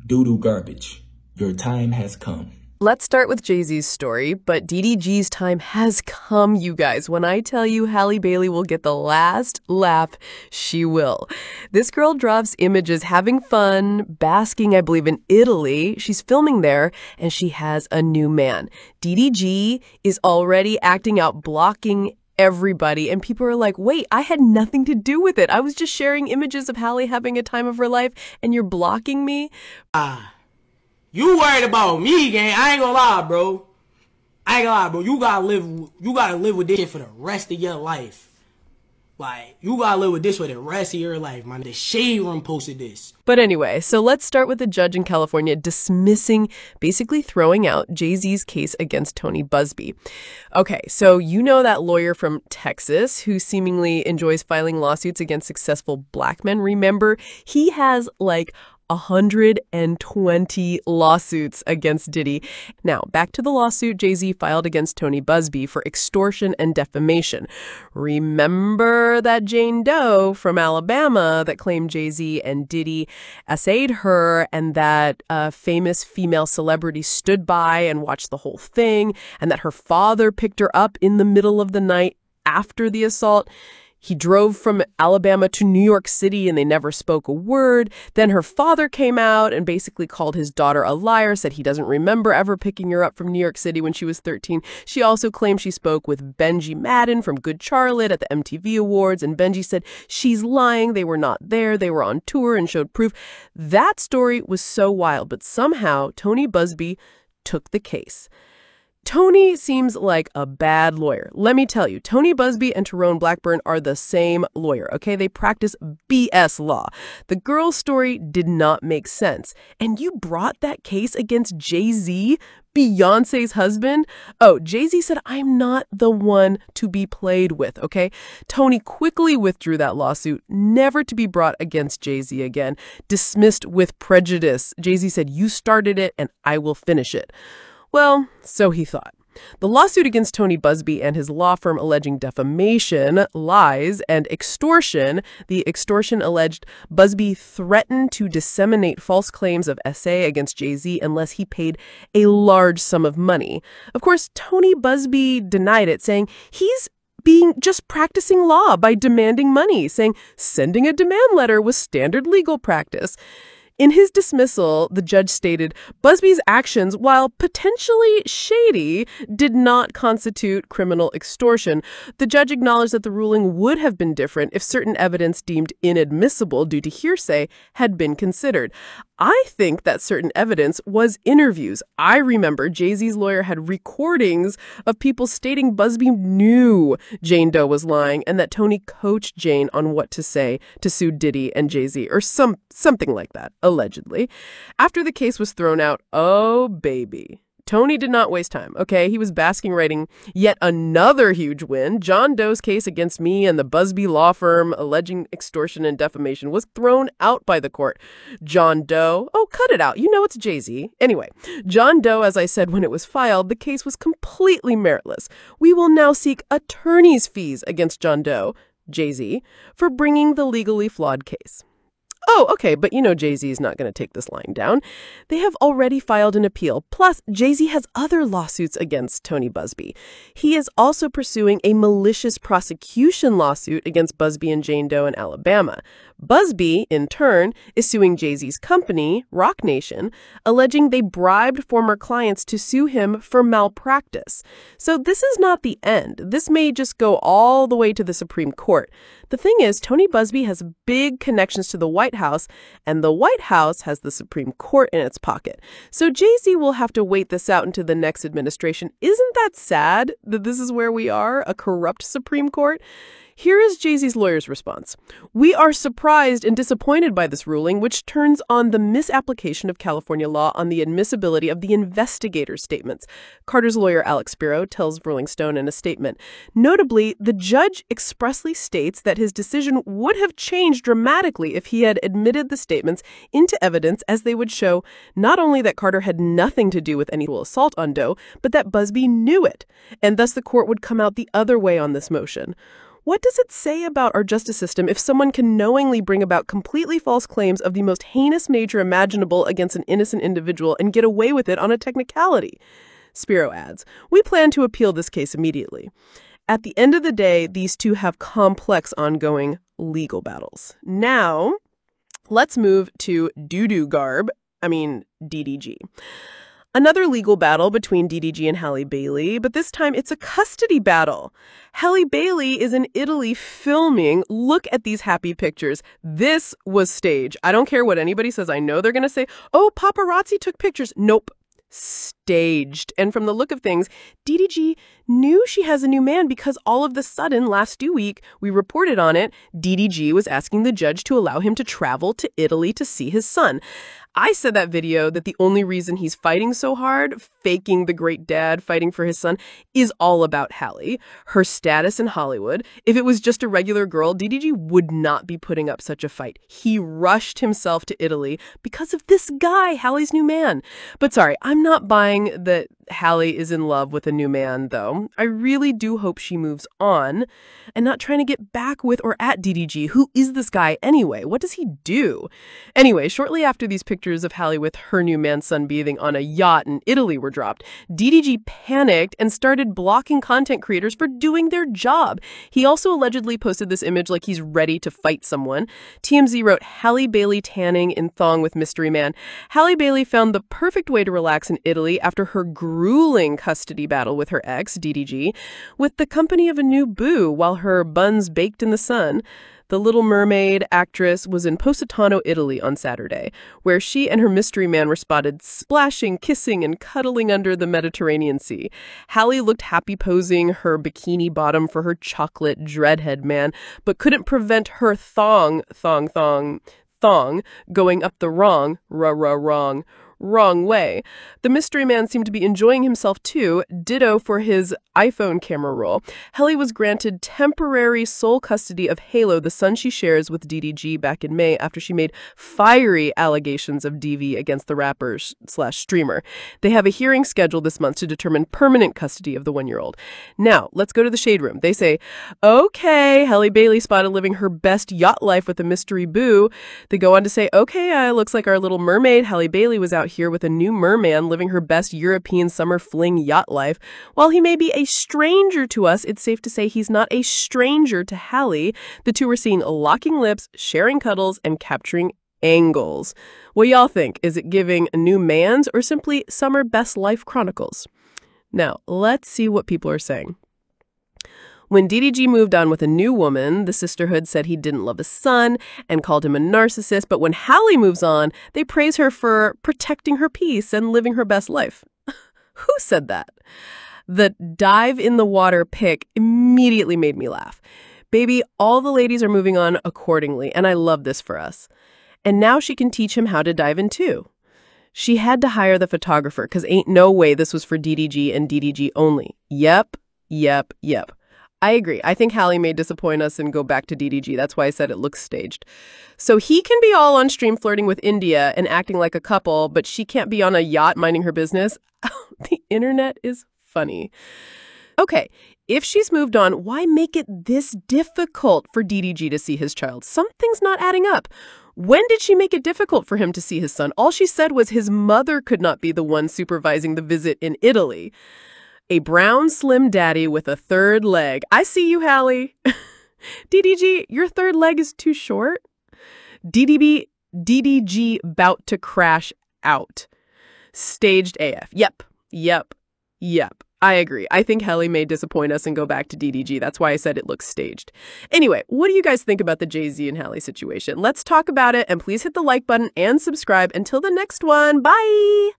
Doo-doo garbage. Your time has come. Let's start with Jay-Z's story, but DDG's time has come, you guys. When I tell you Halle Bailey will get the last laugh, she will. This girl drops images having fun, basking, I believe, in Italy. She's filming there, and she has a new man. DDG is already acting out, blocking everybody, and people are like, wait, I had nothing to do with it. I was just sharing images of Halle having a time of her life, and you're blocking me? You worried about me, gang. I ain't gonna lie, bro. You gotta live with this shit for the rest of your life. Like, you gotta live with this for the rest of your life, man. The Shade Room posted this. But anyway, so let's start with the judge in California dismissing, basically throwing out Jay-Z's case against Tony Buzbee. Okay, so you know that lawyer from Texas who seemingly enjoys filing lawsuits against successful black men. Remember, he has like 120 lawsuits against Diddy. Now, back to the lawsuit Jay-Z filed against Tony Buzbee for extortion and defamation. Remember that Jane Doe from Alabama that claimed Jay-Z and Diddy essayed her, and that a famous female celebrity stood by and watched the whole thing, and that her father picked her up in the middle of the night after the assault. He drove from Alabama to New York City and they never spoke a word. Then her father came out and basically called his daughter a liar, said he doesn't remember ever picking her up from New York City when she was 13. She also claimed she spoke with Benji Madden from Good Charlotte at the MTV Awards, and Benji said she's lying. They were not there. They were on tour and showed proof. That story was so wild, but somehow Tony Buzbee took the case. Tony seems like a bad lawyer. Let me tell you, Tony Buzbee and Tyrone Blackburn are the same lawyer, okay? They practice BS law. The girl's story did not make sense. And you brought that case against Jay-Z, Beyonce's husband? Oh, Jay-Z said, I'm not the one to be played with, okay? Tony quickly withdrew that lawsuit, never to be brought against Jay-Z again, dismissed with prejudice. Jay-Z said, you started it and I will finish it. Well, so he thought. The lawsuit against Tony Buzbee and his law firm alleging defamation, lies, and extortion. The extortion alleged Buzbee threatened to disseminate false claims of SA against Jay-Z unless he paid a large sum of money. Of course, Tony Buzbee denied it, saying he's just practicing law by demanding money, saying sending a demand letter was standard legal practice. In his dismissal, the judge stated Buzbee's actions, while potentially shady, did not constitute criminal extortion. The judge acknowledged that the ruling would have been different if certain evidence deemed inadmissible due to hearsay had been considered. I think that certain evidence was interviews. I remember Jay-Z's lawyer had recordings of people stating Buzbee knew Jane Doe was lying and that Tony coached Jane on what to say to sue Diddy and Jay-Z, or something like that, allegedly. After the case was thrown out, oh baby, Tony did not waste time, okay? He was basking writing yet another huge win. John Doe's case against me and the Buzbee law firm alleging extortion and defamation was thrown out by the court. John Doe, oh, cut it out. You know it's Jay-Z. Anyway, John Doe, as I said when it was filed, the case was completely meritless. We will now seek attorney's fees against John Doe, Jay-Z, for bringing the legally flawed case. Oh, okay, but you know Jay-Z is not going to take this lying down. They have already filed an appeal. Plus, Jay-Z has other lawsuits against Tony Buzbee. He is also pursuing a malicious prosecution lawsuit against Buzbee and Jane Doe in Alabama. Buzbee, in turn, is suing Jay-Z's company, Roc Nation, alleging they bribed former clients to sue him for malpractice. So this is not the end. This may just go all the way to the Supreme Court. The thing is, Tony Buzbee has big connections to the White House, and the White House has the Supreme Court in its pocket. So Jay-Z will have to wait this out into the next administration. Isn't that sad that this is where we are, a corrupt Supreme Court? Here is Jay-Z's lawyer's response. We are surprised and disappointed by this ruling, which turns on the misapplication of California law on the admissibility of the investigator's statements. Carter's lawyer, Alex Spiro, tells Rolling Stone in a statement. Notably, the judge expressly states that his decision would have changed dramatically if he had admitted the statements into evidence, as they would show not only that Carter had nothing to do with any assault on Doe, but that Buzbee knew it. And thus the court would come out the other way on this motion. What does it say about our justice system if someone can knowingly bring about completely false claims of the most heinous nature imaginable against an innocent individual and get away with it on a technicality? Spiro adds, we plan to appeal this case immediately. At the end of the day, these two have complex ongoing legal battles. Now, let's move to DDG. Another legal battle between DDG and Halle Bailey, but this time it's a custody battle. Halle Bailey is in Italy filming. Look at these happy pictures. This was staged. I don't care what anybody says. I know they're going to say, oh, paparazzi took pictures. Nope. Staged. And from the look of things, DDG knew she has a new man because all of the sudden, last week, we reported on it, DDG was asking the judge to allow him to travel to Italy to see his son. I said that video that the only reason he's fighting so hard, faking the great dad, fighting for his son, is all about Halle, her status in Hollywood. If it was just a regular girl, DDG would not be putting up such a fight. He rushed himself to Italy because of this guy, Halle's new man. But sorry, I'm not buying that Halle is in love with a new man, though. I really do hope she moves on and not trying to get back with or at DDG. Who is this guy anyway? What does he do? Anyway, shortly after these pictures of Halle with her new man's sunbathing on a yacht in Italy were dropped, DDG panicked and started blocking content creators for doing their job. He also allegedly posted this image like he's ready to fight someone. TMZ wrote, Halle Bailey tanning in thong with mystery man. Halle Bailey found the perfect way to relax in Italy after her grueling custody battle with her ex, DDG, with the company of a new boo while her buns baked in the sun. The Little Mermaid actress was in Positano, Italy on Saturday, where she and her mystery man were spotted splashing, kissing, and cuddling under the Mediterranean Sea. Halle looked happy posing her bikini bottom for her chocolate dreadhead man, but couldn't prevent her thong going up the wrong way. The mystery man seemed to be enjoying himself too, ditto for his iPhone camera roll. Halle was granted temporary sole custody of Halo, the son she shares with DDG, back in May after she made fiery allegations of DV against the rapper/streamer. They have a hearing scheduled this month to determine permanent custody of the 1-year-old. Now, let's go to the shade room. They say, okay, Halle Bailey spotted living her best yacht life with a mystery boo. They go on to say, okay, looks like our little mermaid, Halle Bailey, was out here with a new merman living her best European summer fling yacht life. While he may be a stranger to us, it's safe to say he's not a stranger to Halle. The two were seen locking lips, sharing cuddles, and capturing angles. What y'all think? Is it giving a new man's or simply summer best life chronicles? Now, let's see what people are saying. When DDG moved on with a new woman, the sisterhood said he didn't love his son and called him a narcissist. But when Halle moves on, they praise her for protecting her peace and living her best life. Who said that? The dive in the water pic immediately made me laugh. Baby, all the ladies are moving on accordingly, and I love this for us. And now she can teach him how to dive in too. She had to hire the photographer because ain't no way this was for DDG and DDG only. Yep. I agree. I think Halle may disappoint us and go back to DDG. That's why I said it looks staged. So he can be all on stream flirting with India and acting like a couple, but she can't be on a yacht minding her business. The internet is funny. Okay, if she's moved on, why make it this difficult for DDG to see his child? Something's not adding up. When did she make it difficult for him to see his son? All she said was his mother could not be the one supervising the visit in Italy. A brown slim daddy with a third leg. I see you, Halle. DDG, your third leg is too short. DDG bout to crash out. Staged AF. Yep. I agree. I think Halle may disappoint us and go back to DDG. That's why I said it looks staged. Anyway, what do you guys think about the Jay-Z and Halle situation? Let's talk about it, and please hit the like button and subscribe. Until the next one, bye!